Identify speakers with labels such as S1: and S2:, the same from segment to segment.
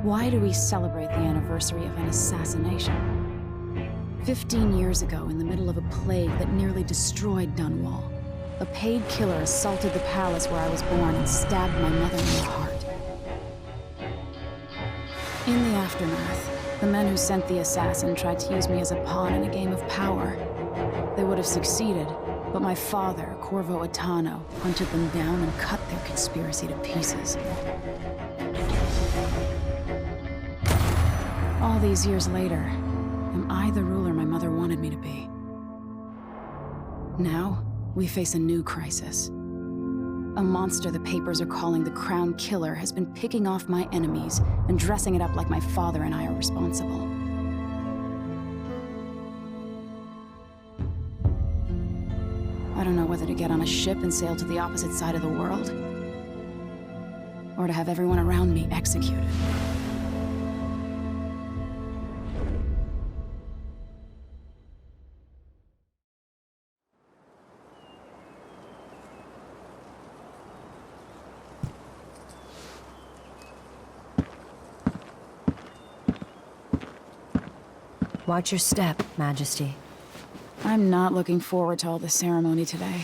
S1: Why do we celebrate the anniversary of an assassination? 15 years ago, in the middle of a plague that nearly destroyed Dunwall, a paid killer assaulted the palace where I was born and stabbed my mother in the heart. In the aftermath, the men who sent the assassin tried to use me as a pawn in a game of power. They would have succeeded, but my father, Corvo Attano, hunted them down and cut their conspiracy to pieces. All these years later, am I the ruler my mother wanted me to be? Now, we face a new crisis. A monster the papers are calling the Crown Killer has been picking off my enemies and dressing it up like my father and I are responsible. I don't know whether to get on a ship and sail to the opposite side of the world, or to have everyone around me executed.
S2: Watch your step, Majesty.
S1: I'm not looking forward to all the ceremony today.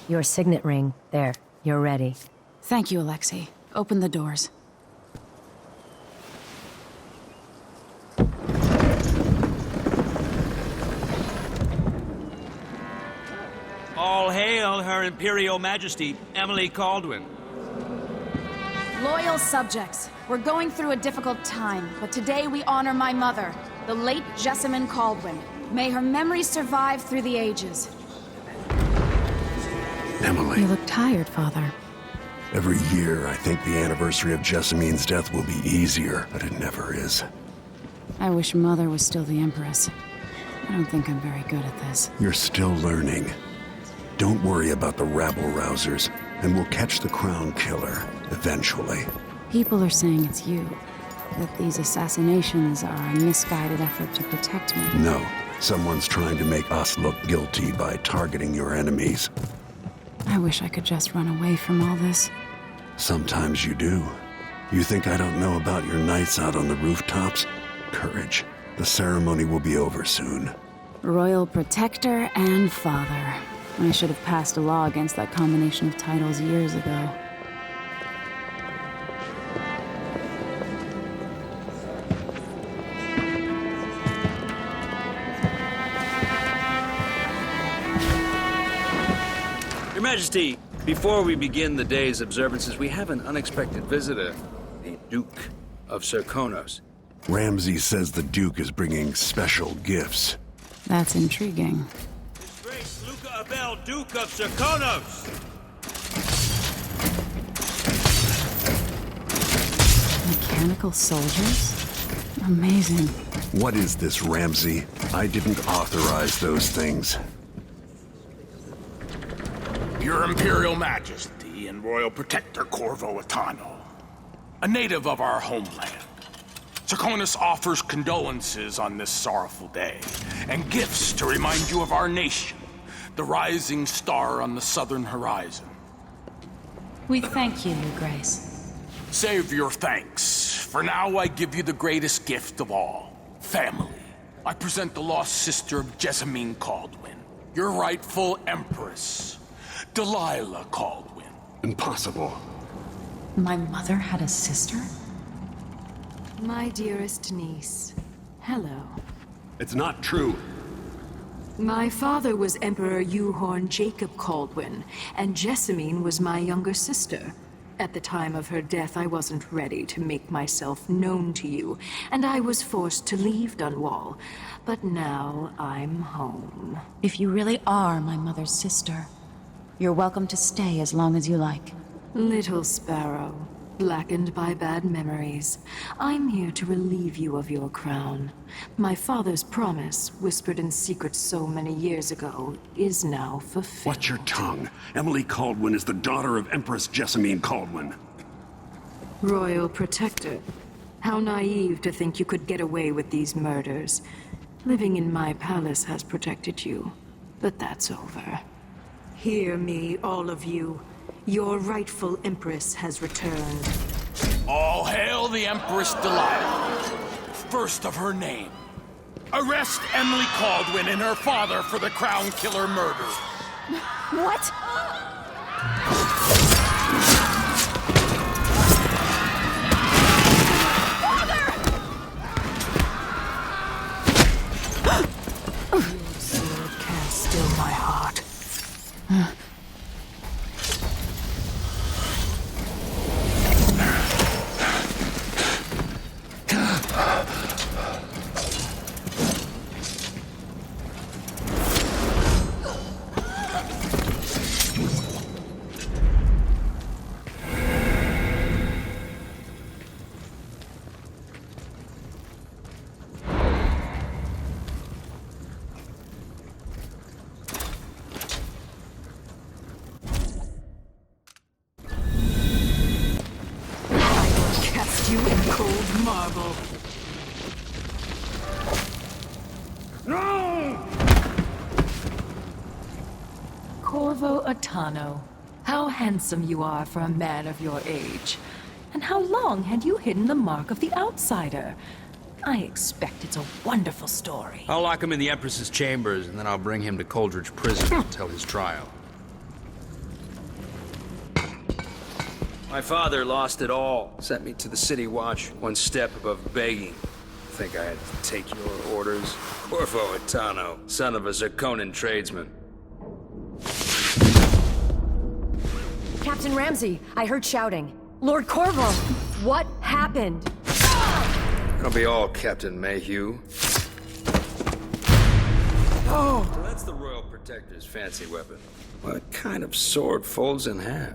S2: Your signet ring. There. You're ready.
S1: Thank you, Alexei. Open the doors.
S3: All hail Her Imperial Majesty, Emily Caldwin.
S1: Loyal subjects, we're going through a difficult time, but today we honor my mother, the late Jessamine Caldwin. May her memory survive through the ages.
S4: Emily.
S1: You look tired, Father.
S4: Every year, I think the anniversary of Jessamine's death will be easier, but it never is.
S1: I wish Mother was still the Empress. I don't think I'm very good at this.
S4: You're still learning. Don't worry about the rabble-rousers, and we'll catch the Crown Killer, eventually.
S1: People are saying it's you. That these assassinations are a misguided effort to protect me.
S4: No, someone's trying to make us look guilty by targeting your enemies.
S1: I wish I could just run away from all this.
S4: Sometimes you do. You think I don't know about your nights out on the rooftops? Courage. The ceremony will be over soon.
S1: Royal Protector and Father. I should have passed a law against that combination of titles years ago.
S3: Your Majesty, before we begin the day's observances, we have an unexpected visitor, the Duke of Serkonos.
S4: Ramsay says the Duke is bringing special gifts.
S1: That's intriguing.
S3: His Grace Luca Abel, Duke of Serkonos!
S1: Mechanical soldiers? Amazing.
S4: What is this, Ramsay? I didn't authorize those things.
S5: Your Imperial Majesty and Royal Protector Corvo Attano, a native of our homeland. Serkonos offers condolences on this sorrowful day, and gifts to remind you of our nation, the rising star on the southern horizon.
S1: We thank you, Your Grace.
S5: Save your thanks. For now, I give you the greatest gift of all, family. I present the lost sister of Jessamine Caldwin, your rightful Empress, Delilah Caldwin.
S4: Impossible.
S1: My mother had a sister?
S6: My dearest niece, hello.
S4: It's not true.
S6: My father was Emperor Euhorn Jacob Caldwin, and Jessamine was my younger sister. At the time of her death, I wasn't ready to make myself known to you, and I was forced to leave Dunwall. But now I'm home.
S1: If you really are my mother's sister, you're welcome to stay as long as you like.
S6: Little sparrow, blackened by bad memories, I'm here to relieve you of your crown. My father's promise, whispered in secret so many years ago, is now fulfilled.
S4: Watch your tongue. Emily Caldwin is the daughter of Empress Jessamine Caldwin.
S6: Royal Protector, how naive to think you could get away with these murders. Living in my palace has protected you, but that's over. Hear me, all of you. Your rightful Empress has returned.
S5: All hail the Empress Delilah, first of her name. Arrest Emily Caldwin and her father for the Crown Killer murder.
S1: What?
S6: Sword can't still my heart. You in cold marble.
S3: No!
S6: Corvo Atano, how handsome you are for a man of your age. And how long had you hidden the mark of the outsider? I expect it's a wonderful story.
S3: I'll lock him in the Empress's chambers, and then I'll bring him to Coldridge Prison until his trial. My father lost it all. Sent me to the City Watch, one step above begging. Think I had to take your orders? Corvo Atano, son of a Zirconan tradesman.
S2: Captain Ramsey, I heard shouting. Lord Corvo, what happened?
S3: It'll be all Captain Mayhew. Oh! So that's the Royal Protector's fancy weapon. What kind of sword folds in half?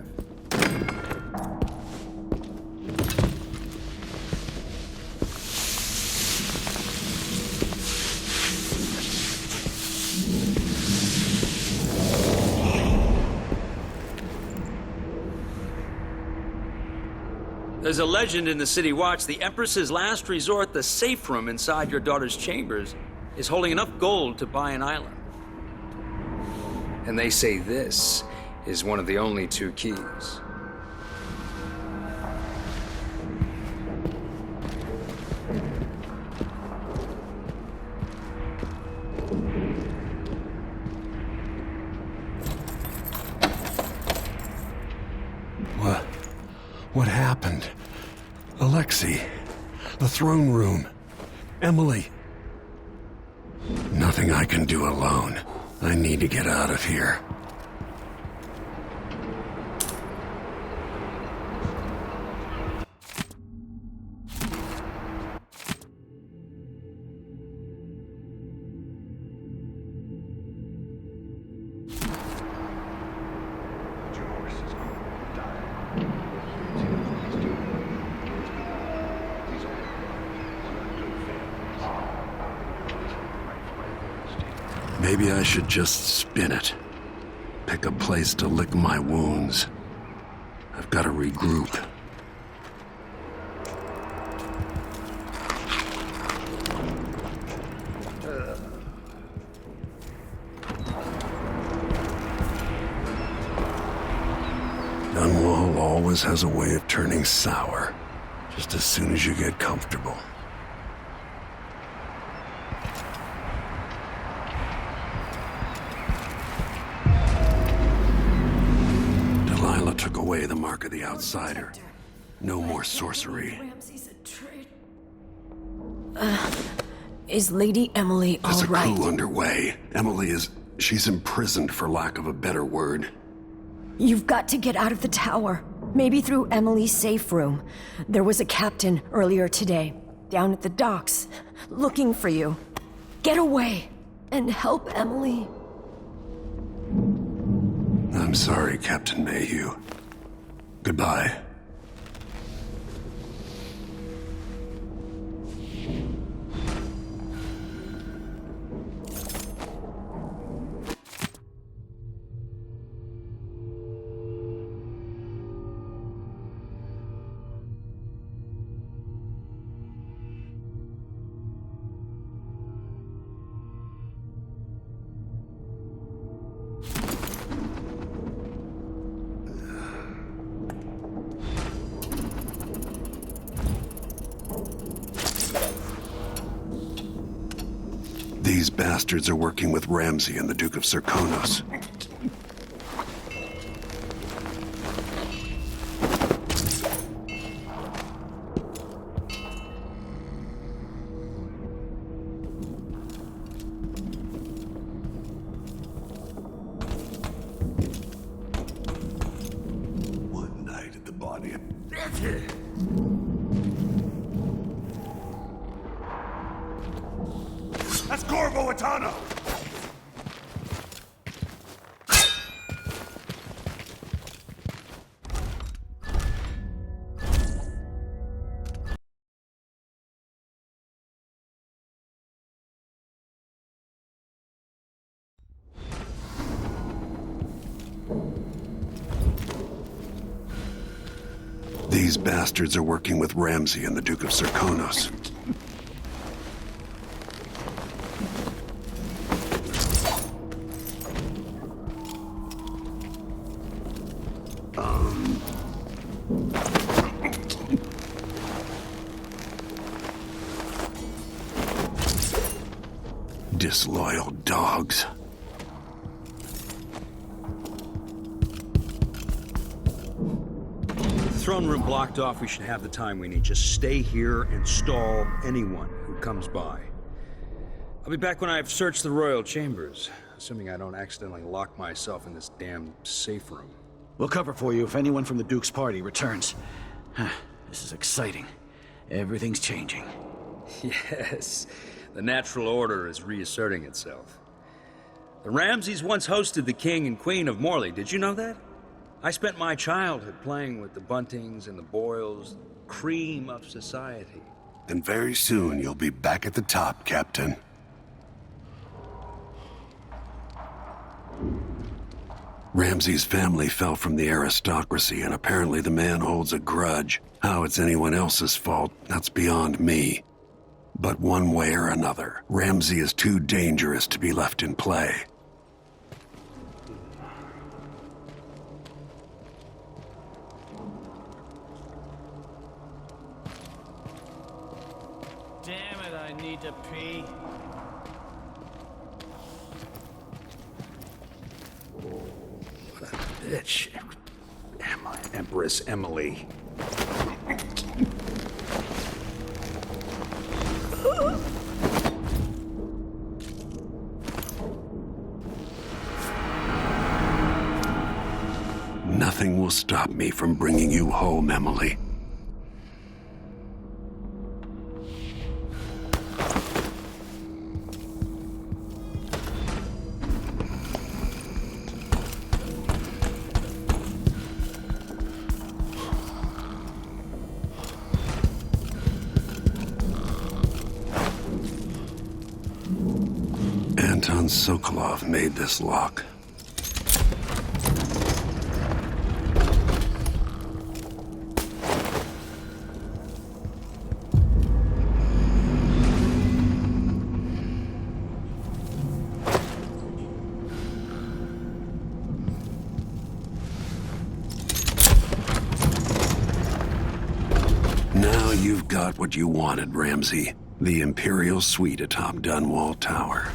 S3: There's a legend in the City Watch. The Empress's last resort, the safe room inside your daughter's chambers, is holding enough gold to buy an island. And they say this is one of the only two keys.
S4: What happened? Alexei, the throne room, Emily. Nothing I can do alone. I need to get out of here. Maybe I should just spin it. Pick a place to lick my wounds. I've got to regroup. Dunwall always has a way of turning sour, just as soon as you get comfortable. Took away the mark of the outsider. No more sorcery.
S2: Is Lady Emily all
S4: There's a
S2: right?
S4: coup underway. She's imprisoned for lack of a better word.
S2: You've got to get out of the tower. Maybe through Emily's safe room. There was a captain earlier today, down at the docks, looking for you. Get away and help Emily.
S4: I'm sorry, Captain Mayhew. Goodbye. These bastards are working with Ramsey and the Duke of Serkonos. One night at the body of...
S7: That's Corvo Atano!
S4: These bastards are working with Ramsey and the Duke of Serkonos. Disloyal dogs.
S3: Throne room blocked off. We should have the time we need. Just stay here and stall anyone who comes by. I'll be back when I've searched the royal chambers, assuming I don't accidentally lock myself in this damn safe room.
S8: We'll cover for you if anyone from the Duke's party returns. This is exciting. Everything's changing.
S3: Yes, the natural order is reasserting itself. The Ramseys once hosted the King and Queen of Morley. Did you know that? I spent my childhood playing with the Buntings and the Boyles, cream of society.
S4: And very soon you'll be back at the top, Captain. Ramsey's family fell from the aristocracy, and apparently the man holds a grudge. How it's anyone else's fault, that's beyond me. But one way or another, Ramsey is too dangerous to be left in play.
S9: Damn it, I need to pee.
S3: What a bitch. Empress Emily.
S4: Nothing will stop me from bringing you home, Emily. Anton Sokolov made this lock. Now you've got what you wanted, Ramsey. The Imperial Suite atop Dunwall Tower.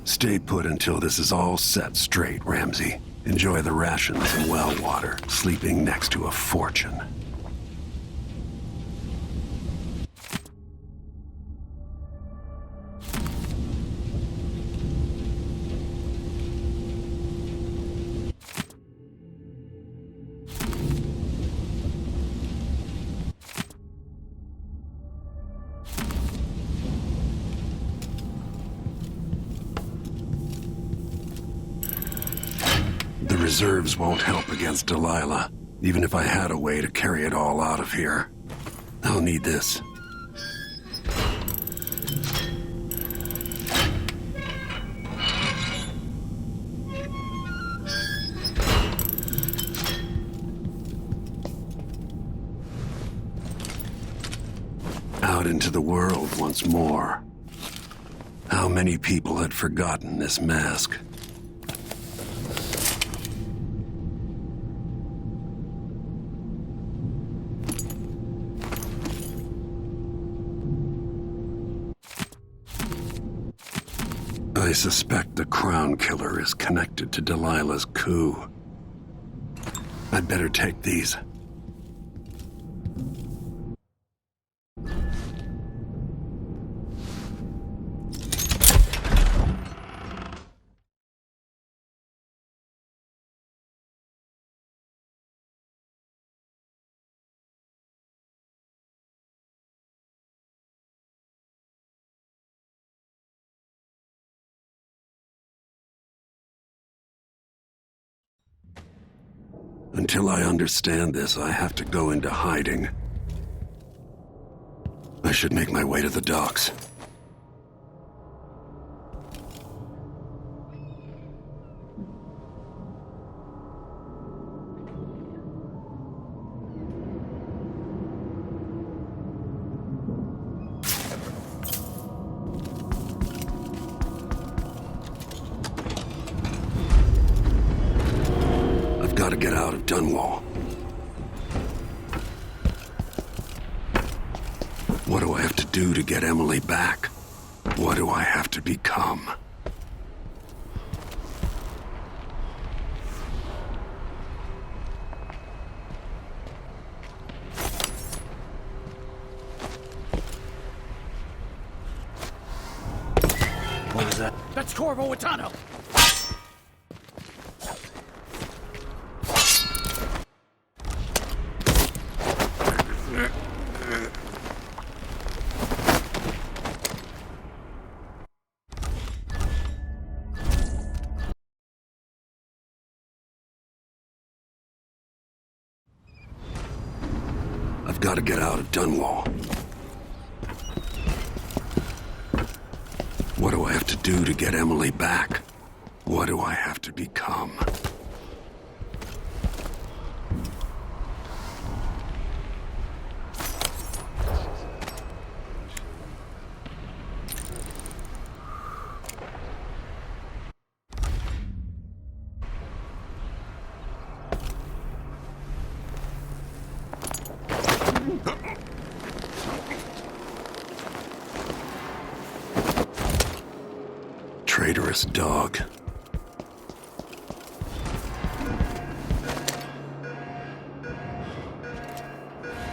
S4: Stay put until this is all set straight, Ramsey. Enjoy the rations and well water, sleeping next to a fortune. The reserves won't help against Delilah, even if I had a way to carry it all out of here. I'll need this. Out into the world once more. How many people had forgotten this mask? I suspect the Crown Killer is connected to Delilah's coup. I'd better take these. Until I understand this, I have to go into hiding. I should make my way to the docks. Gotta get out of Dunwall. What do I have to do to get Emily back? What do I have to become?
S8: What was that? That's Corvo Atano!
S4: I've got to get out of Dunwall. What do I have to do to get Emily back? What do I have to become? Traitorous dog.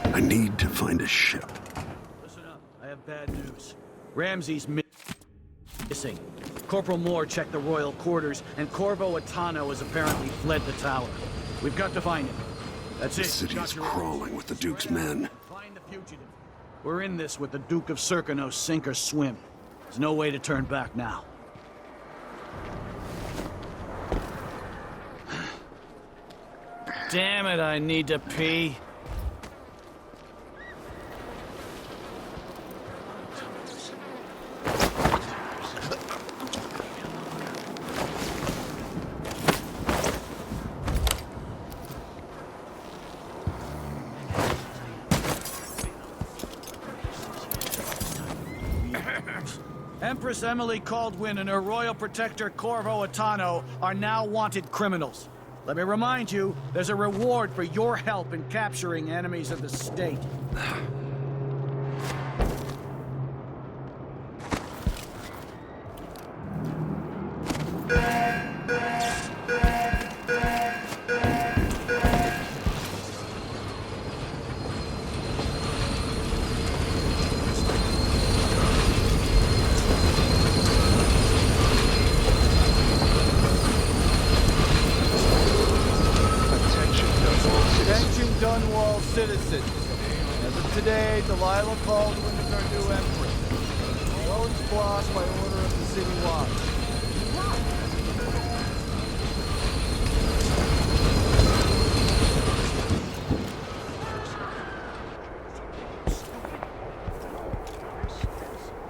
S4: I need to find a ship.
S8: Listen up, I have bad news. Ramsey's missing. Corporal Moore checked the royal quarters, and Corvo Atano has apparently fled the tower. We've got to find him. That's
S4: The
S8: it.
S4: city
S8: Got
S4: is
S8: your
S4: crawling
S8: orders.
S4: with the Duke's men.
S8: Find the fugitive. We're in this with the Duke of Serkino, sink or swim. There's no way to turn back now.
S9: Damn it, I need to pee.
S8: Empress Emily Caldwin and her royal protector Corvo Atano are now wanted criminals. Let me remind you, there's a reward for your help in capturing enemies of the state.
S7: Attention Dunwall citizens. As of today, Delilah Caldwin is our new empress. Roads blocked by order of the City Watch.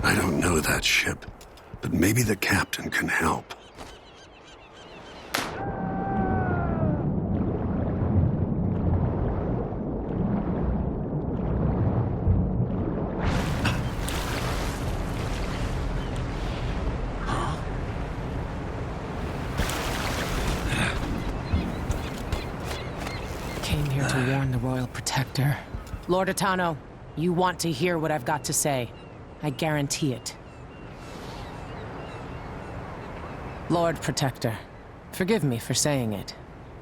S4: I don't know that ship, but maybe the captain can help.
S10: Came here to warn the Royal Protector. Lord Atano, you want to hear what I've got to say. I guarantee it. Lord Protector, forgive me for saying it,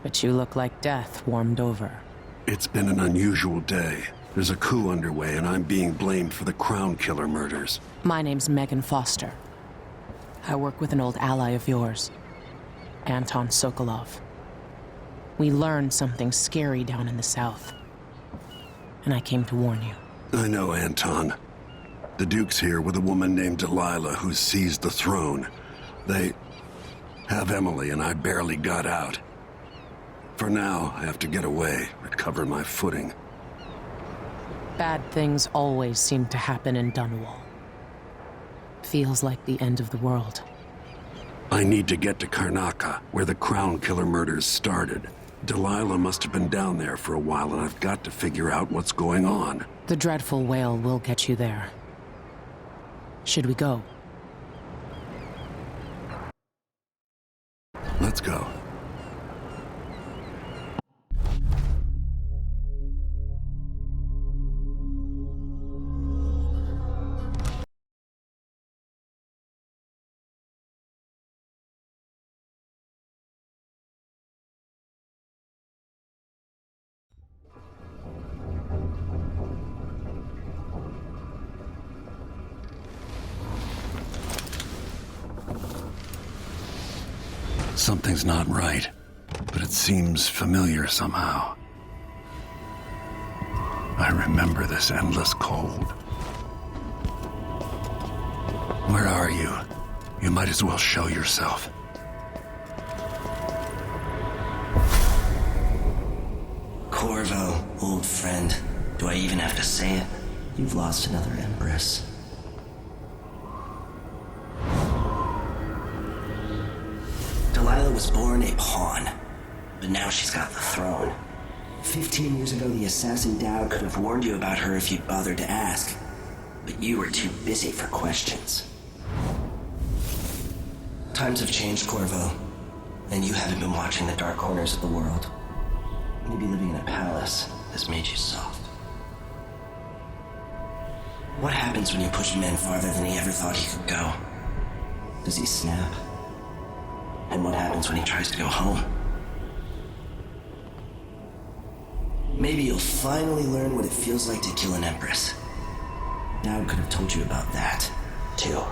S10: but you look like death warmed over.
S4: It's been an unusual day. There's a coup underway, and I'm being blamed for the Crown Killer murders.
S10: My name's Megan Foster. I work with an old ally of yours, Anton Sokolov. We learned something scary down in the south, and I came to warn you.
S4: I know, Anton. The Duke's here with a woman named Delilah who seized the throne. They have Emily, and I barely got out. For now, I have to get away, recover my footing.
S10: Bad things always seem to happen in Dunwall. Feels like the end of the world.
S4: I need to get to Karnaca, where the Crown Killer murders started. Delilah must have been down there for a while, and I've got to figure out what's going on.
S10: The dreadful whale will get you there. Should we go?
S4: Let's go. Something's not right, but it seems familiar somehow. I remember this endless cold. Where are you? You might as well show yourself.
S11: Corvo, old friend. Do I even have to say it? You've lost another Empress. Delilah was born a pawn, but now she's got the throne. 15 years ago, the assassin Dowd could have warned you about her if you'd bothered to ask, but you were too busy for questions. Times have changed, Corvo, and you haven't been watching the dark corners of the world. Maybe living in a palace has made you soft. What happens when you push a man farther than he ever thought he could go? Does he snap? And what happens when he tries to go home? Maybe you'll finally learn what it feels like to kill an Empress. Dowd could have told you about that, too.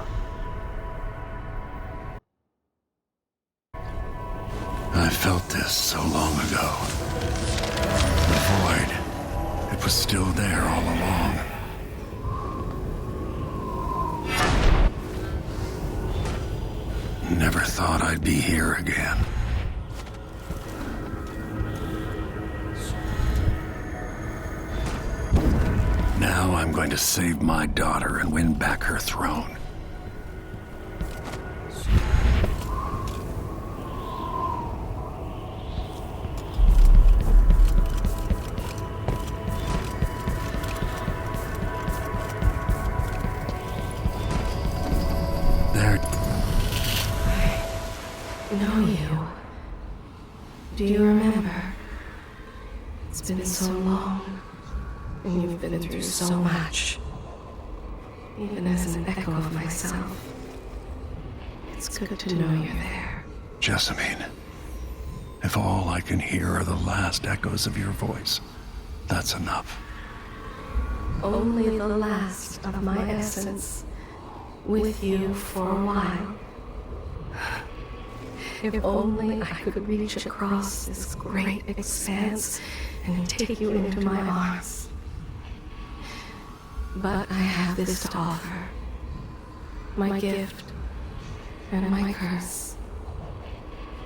S4: I felt this so long ago. The void. It was still there all along. Never thought I'd be here again. Now I'm going to save my daughter and win back her throne.
S12: Know you. Do you remember? It's been so long, and you've been through so much. Even as an echo of myself, it's good to know you're there.
S4: Jessamine, if all I can hear are the last echoes of your voice, that's enough.
S12: Only the last of my essence, with you for a while. If only I could reach across this great expanse and take you into my arms. But I have this to offer. My gift and my curse.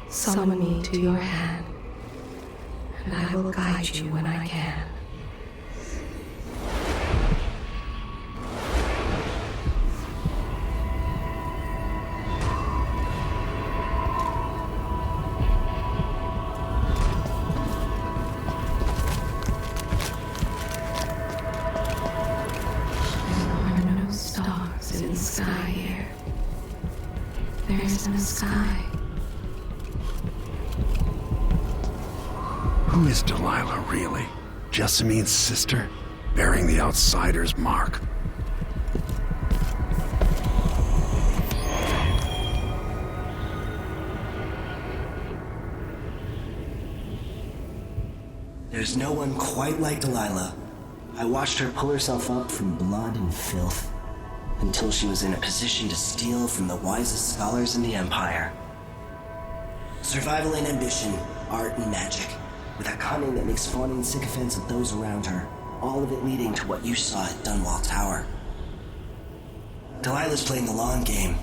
S12: Summon me to your hand, and I will guide you when I can. In the sky.
S4: Who is Delilah, really? Jessamine's sister? Bearing the outsider's mark.
S11: There's no one quite like Delilah. I watched her pull herself up from blood and filth until she was in a position to steal from the wisest scholars in the Empire. Survival and ambition, art and magic, with a cunning that makes fawning sycophants of those around her, all of it leading to what you saw at Dunwall Tower. Delilah's playing the long game.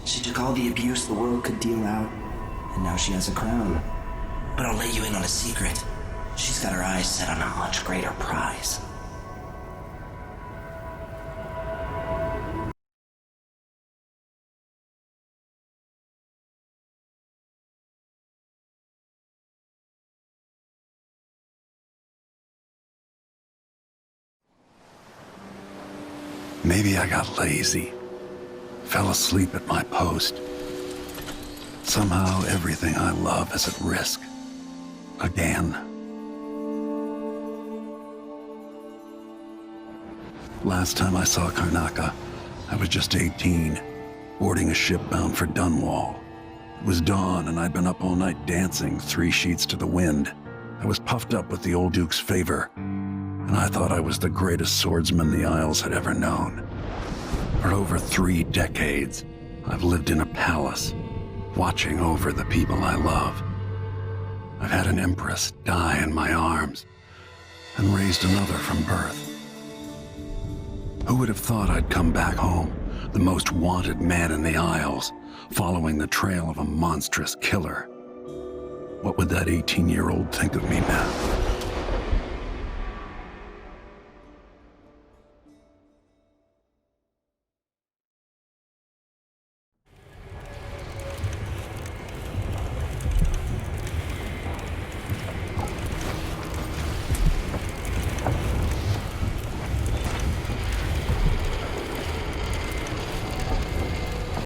S11: She took all the abuse the world could deal out, and now she has a crown. But I'll let you in on a secret. She's got her eyes set on a much greater prize.
S4: Maybe I got lazy. Fell asleep at my post. Somehow everything I love is at risk. Again. Last time I saw Karnaca, I was just 18, boarding a ship bound for Dunwall. It was dawn and I'd been up all night dancing 3 sheets to the wind. I was puffed up with the old Duke's favor, and I thought I was the greatest swordsman the Isles had ever known. For over 3 decades, I've lived in a palace, watching over the people I love. I've had an empress die in my arms, and raised another from birth. Who would have thought I'd come back home, the most wanted man in the Isles, following the trail of a monstrous killer? What would that 18-year-old think of me now?